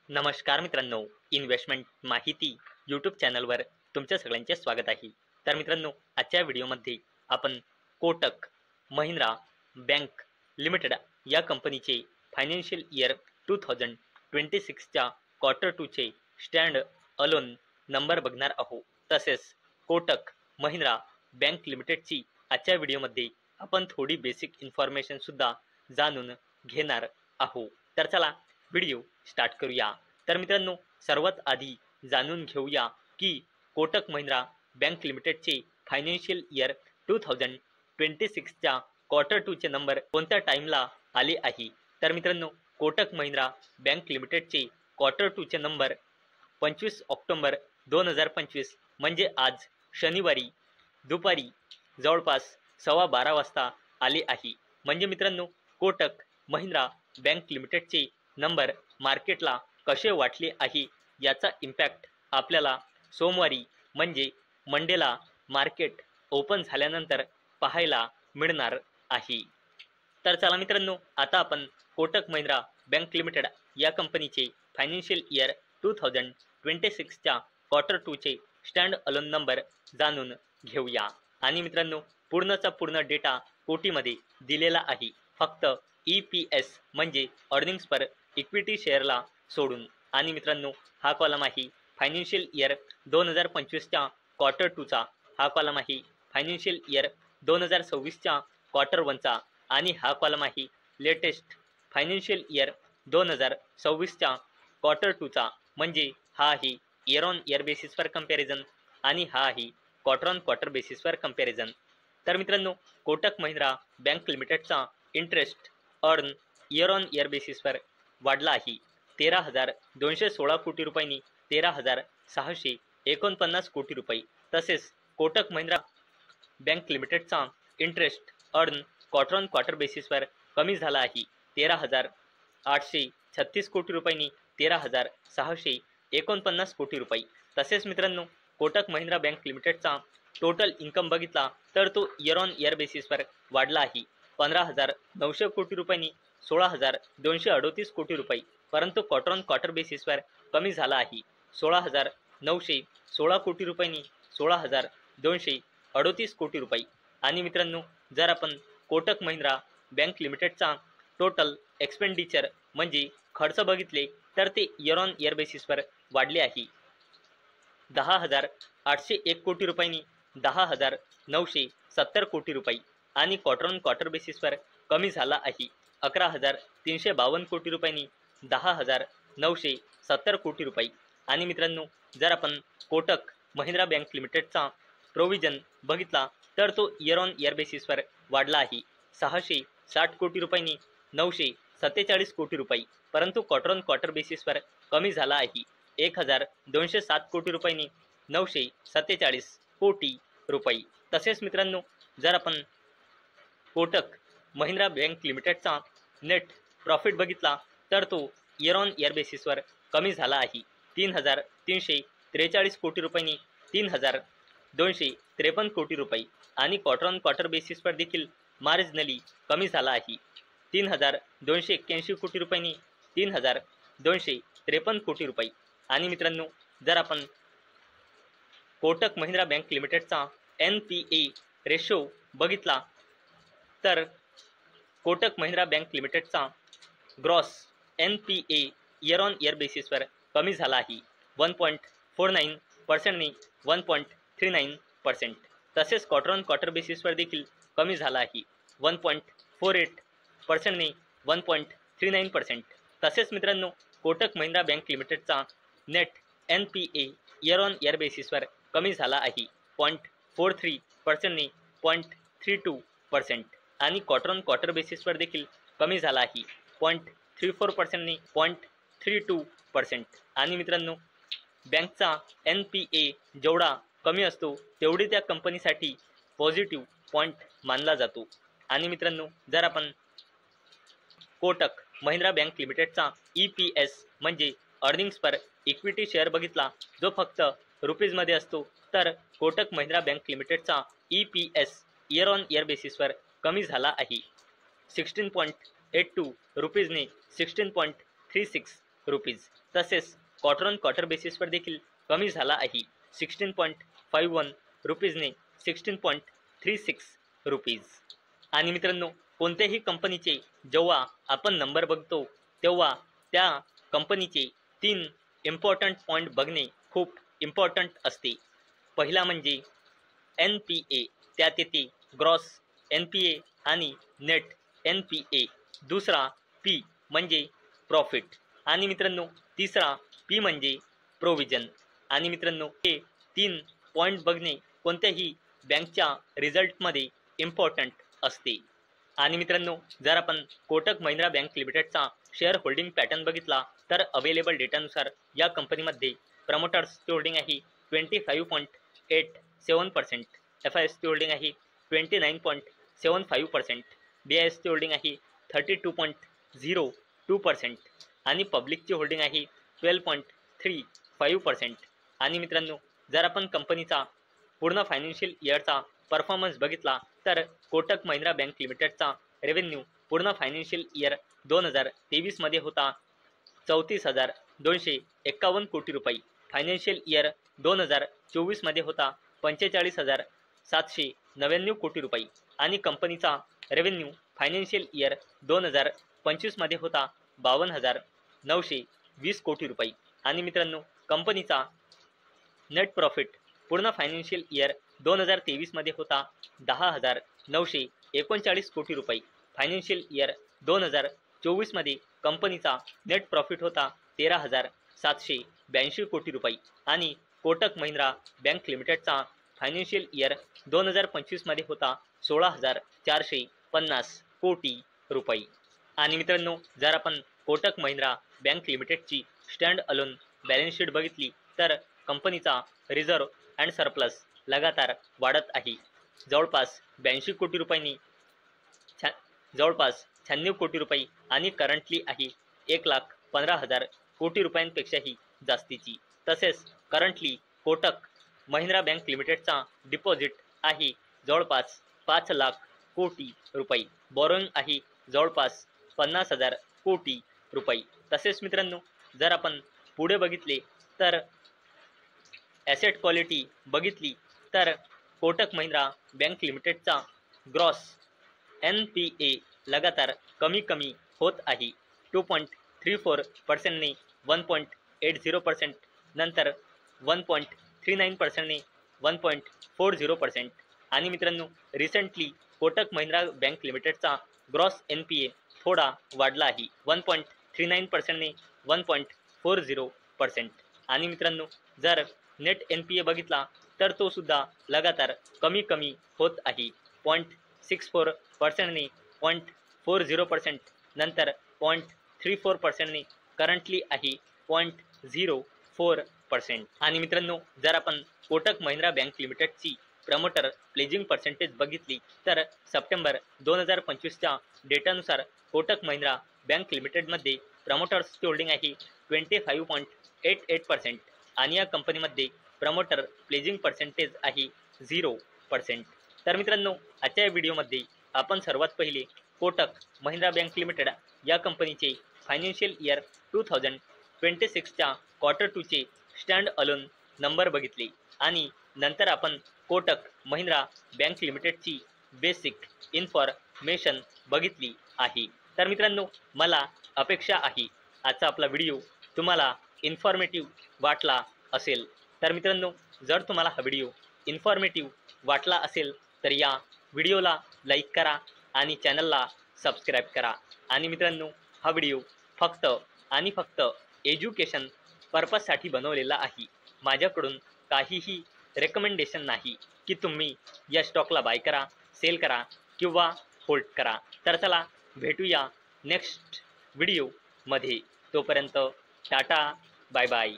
नमस्कार मित्रांनो, इन्व्हेस्टमेंट माहिती यूट्यूब चॅनलवर तुमच्या सगळ्यांचे स्वागत आहे. तर मित्रांनो, आजच्या व्हिडिओमध्ये आपण कोटक महिंद्रा बँक लिमिटेड या कंपनीचे फायनान्शियल इयर 2026च्या क्वार्टर 2चे स्टँड अलोन नंबर बघणार आहोत. तसेच कोटक महिंद्रा बँक लिमिटेडची आजच्या व्हिडिओमध्ये आपण थोडी बेसिक इन्फॉर्मेशन सुद्धा जाणून घेणार आहोत. तर चला व्हिडिओ स्टार्ट करूया. तर मित्रांनो, सर्वात आधी जाणून घेऊया की कोटक महिंद्रा बँक लिमिटेडचे फायनान्शियल इयर 2026च्या क्वार्टर 2चे नंबर कोणत्या टाइमला आले आहे. तर मित्रांनो, कोटक महिंद्रा बँक लिमिटेडचे क्वार्टर 2चे नंबर 25 ऑक्टोबर 2025 म्हणजे आज शनिवारी दुपारी जवळपास 12:15 वाजता आले आहे. म्हणजे मित्रांनो, कोटक महिंद्रा बँक लिमिटेडचे नंबर मार्केटला कसे वाटले आहे याचा इम्पॅक्ट आपल्याला सोमवारी म्हणजे मंडेला मार्केट ओपन झाल्यानंतर पाहायला मिळणार आहे. तर चला मित्रांनो, आता आपण कोटक महिंद्रा बँक लिमिटेड या कंपनीचे फायनान्शियल इयर 2026च्या क्वार्टर 2चे स्टँड अलोन नंबर जाणून घेऊया. आणि मित्रांनो, पूर्णचा पूर्ण डेटा कोटीमध्ये दिलेला आहे, फक्त EPS म्हणजे अर्निंग्स पर इक्विटी शेअरला सोडून. आणि मित्रांनो, हा कॉलम आहे फायनान्शियल इयर 2025च्या क्वार्टर 2चा, हा कॉलम आहे फायनान्शियल इयर 2026च्या क्वार्टर 1चा आणि हा कॉलम आहे लेटेस्ट फायनान्शियल इयर 2026च्या क्वार्टर 2चा. म्हणजे हा आहे इयर ऑन इयर बेसिसवर कंपॅरिझन आणि हा आहे क्वार्टर ऑन क्वार्टर बेसिसवर कंपॅरिझन. तर मित्रांनो, कोटक महिंद्रा बँक लिमिटेडचा interest earn year on year बेसिसवर वाढला आहे 13,216 कोटी रुपयांनी 13,649 कोटी रुपये. तसेच कोटक महिंद्रा बँक लिमिटेडचा interest earn quarter on quarter बेसिसवर कमी झाला आहे 13,836 कोटी रुपयांनी 13,649 कोटी रुपये. तसेच मित्रांनो, कोटक महिंद्रा बँक लिमिटेडचा टोटल इन्कम बघितला तर तो इयर ऑन इयर बेसिसवर वाढला आहे 15,900 कोटी रुपयांनी 16,238 कोटी रुपये. परंतु क्वार्टर ऑन क्वार्टर बेसिसवर कमी झाला आहे 16,916 कोटी रुपयांनी 16,238 कोटी रुपये. आणि मित्रांनो, जर आपण कोटक महिंद्रा बँक लिमिटेडचा टोटल एक्सपेंडिचर म्हणजे खर्च बघितले तर ते इयर ऑन इयर बेसिसवर वाढले आहे 10,801 कोटी रुपयांनी 10,970 कोटी रुपये. आणि क्वार्टर ऑन क्वार्टर बेसिसवर कमी झाला आहे 11,352 कोटी रुपयांनी 10,970 कोटी रुपये. आणि मित्रांनो, जर आपण कोटक महिंद्रा बँक लिमिटेडचा प्रोव्हिजन बघितला तर तो इयर ऑन इयर बेसिसवर वाढला आहे 660 कोटी रुपयांनी 947 कोटी रुपये. परंतु क्वार्टर ऑन क्वार्टर बेसिसवर कमी झाला आहे 1,207 कोटी रुपयांनी 947 कोटी रुपये. तसेच मित्रांनो, जर आपण कोटक महिंद्रा बँक लिमिटेडचा नेट प्रॉफिट बघितला तर तो इयर ऑन इयर बेसिसवर कमी झाला आहे 3,343 कोटी रुपयांनी 3,253 कोटी रुपये. आणि क्वार्टर ऑन क्वार्टर बेसिसवर देखील मार्जिनली कमी झाला आहे 3,281 कोटी रुपयांनी 3,253 कोटी रुपये. आणि मित्रांनो, जर आपण कोटक महिंद्रा बँक लिमिटेडचा NPA रेशो बघितला तर कोटक महिंद्रा बँक लिमिटेडचा gross NPA year on year बेसिसवर कमी झाला आहे 1.49%नी 1.39%. तसेच क्वार्टर ऑन क्वार्टर बेसिसवर देखील कमी झाला आहे 1.48%नी 1.39%. तसेच मित्रांनो, कोटक महिंद्रा बँक लिमिटेडचा net NPA year on year बेसिसवर कमी झाला आहे 0.43%नी 0.32%. आणि क्वार्टर ऑन क्वार्टर बेसिसवर देखील कमी झाला आहे 0.34%नी 0.32%. आणि मित्रांनो, बँकचा NPA जेवढा कमी असतो तेवढी त्या कंपनीसाठी पॉझिटिव्ह पॉईंट मानला जातो. आणि मित्रांनो, जर आपण कोटक महिंद्रा बँक लिमिटेडचा EPS म्हणजे अर्निंग्स पर इक्विटी शेअर बघितला जो फक्त रुपीजमध्ये असतो तर कोटक महिंद्रा बँक लिमिटेडचा EPS इयर ऑन इयर बेसिसवर कमी झाला आहे 16.82 रुपीजने 16.36 रुपीज. तसेच क्वार्टर ऑन क्वार्टर बेसिसवर देखील कमी झाला आहे. 16.51 रुपीजने 16.36 रुपीज. आणि मित्रांनो, कोणत्याही कंपनीचे जेव्हा आपण नंबर बघतो तेव्हा त्या कंपनीचे 3 इम्पॉर्टंट पॉईंट बघणे खूप इम्पॉर्टंट असते. पहिला म्हणजे NPA, त्यात येते ग्रॉस NPA आणि नेट NPA. दुसरा P म्हणजे प्रॉफिट आणि मित्रांनो तिसरा P म्हणजे प्रोव्हिजन. आणि मित्रांनो हे 3 पॉईंट बघणे कोणत्याही बँकच्या रिझल्टमध्ये इम्पॉर्टंट असते. आणि मित्रांनो जर आपण कोटक महिंद्रा बँक लिमिटेडचा शेअर होल्डिंग पॅटर्न बघितला तर अवेलेबल डेटानुसार या कंपनीमध्ये प्रमोटर्सची होल्डिंग आहे 25.87%, FISची होल्डिंग आहे 29.75%, BISची होल्डिंग आहे 32.02% आणि पब्लिकची होल्डिंग आहे 12.35%. आणि मित्रांनो जर आपण कंपनीचा पूर्ण फायनान्शियल इयरचा परफॉर्मन्स बघितला तर कोटक महिंद्रा बँक लिमिटेडचा रेव्हेन्यू पूर्ण फायनान्शियल इयर 2023 मध्ये होता 34,251 कोटी रुपये. फायनान्शियल इयर 2024 मध्ये होता 45,799 कोटी रुपये आणि कंपनीचा रेव्हेन्यू फायनान्शियल इयर 2025 मध्ये होता 52,920 कोटी रुपये. आणि मित्रांनो कंपनीचा नेट प्रॉफिट पूर्ण फायनान्शियल इयर 2023 मध्ये होता 10,939 कोटी रुपये. फायनान्शियल इयर 2024 मध्ये कंपनीचा नेट प्रॉफिट होता 13,782 कोटी रुपये आणि कोटक महिंद्रा बँक लिमिटेडचा फायनान्शियल इयर 2025 मध्ये होता 16,450 कोटी रुपये. आणि मित्रांनो जर आपण कोटक महिंद्रा बँक लिमिटेडची स्टँड अलोन बॅलन्स शीट बघितली तर कंपनीचा रिझर्व अँड सरप्लस लगातार वाढत आहे. जवळपास 82 कोटी रुपयांनी जवळपास 96 कोटी रुपये आणि करंटली आहे 1,15,000 कोटी रुपयांपेक्षाही जास्तीची. तसेच करंटली कोटक महिंद्रा बँक लिमिटेडचा डिपॉझिट आहे जवळपास 5 लाख कोटी रुपये. बॉरोइंग आहे जवळपास 50,000 कोटी रुपये. तसेच मित्रांनो जर आपण पुढे बघितले तर ॲसेट क्वालिटी बघितली तर कोटक महिंद्रा बँक लिमिटेडचा ग्रॉस NPA लगातार कमी होत आहे. 2.34%ने 1.80%, नंतर 1.39%ने 1.40%. आणि मित्रांनो रिसेंटली कोटक महिंद्रा बँक लिमिटेडचा ग्रॉस NPA थोडा वाढला आहे 1.39%ने 1.40%. आणि मित्रांनो जर नेट NPA बघितला तर तो सुद्धा लगातार कमी होत आहे 0.64% ने 0.40%, नंतर 0.34% ने करंटली आहे 0.04%. आणि मित्रांनो जर आपण कोटक महिंद्रा बँक लिमिटेडची प्रमोटर प्लेजिंग पर्सेंटेज बघितली तर सप्टेंबर 2025च्या डेटानुसार कोटक महिंद्रा बँक लिमिटेडमध्ये प्रमोटर्सची होल्डिंग आहे 25.88% आणि या कंपनीमध्ये प्रमोटर प्लेजिंग पर्सेंटेज आहे 0%. तर मित्रांनो आजच्या या व्हिडिओमध्ये आपण सर्वात पहिले कोटक महिंद्रा बँक लिमिटेड या कंपनीचे फायनान्शियल इयर 2026च्या क्वार्टर 2चे स्टँड अलोन नंबर बघितले आणि नंतर आपण कोटक महिंद्रा बँक लिमिटेडची बेसिक इन्फॉर्मेशन बघितली आहे. तर मित्रांनो मला अपेक्षा आहे आजचा आपला व्हिडिओ तुम्हाला इन्फॉर्मेटिव्ह वाटला असेल. तर मित्रांनो जर तुम्हाला हा व्हिडिओ इन्फॉर्मेटिव्ह वाटला असेल तर या व्हिडिओला लाईक करा आणि चॅनलला सबस्क्राईब करा. आणि मित्रांनो हा व्हिडिओ फक्त आणि फक्त एज्युकेशन पर्पजसाठी बनवलेला आहे. माझ्याकडून काहीही रेकमेंडेशन नाही की तुम्ही या स्टॉकला बाय करा, सेल करा किंवा होल्ड करा. तर चला भेटूया नेक्स्ट व्हिडिओमध्ये. तोपर्यंत टाटा, बाय बाय.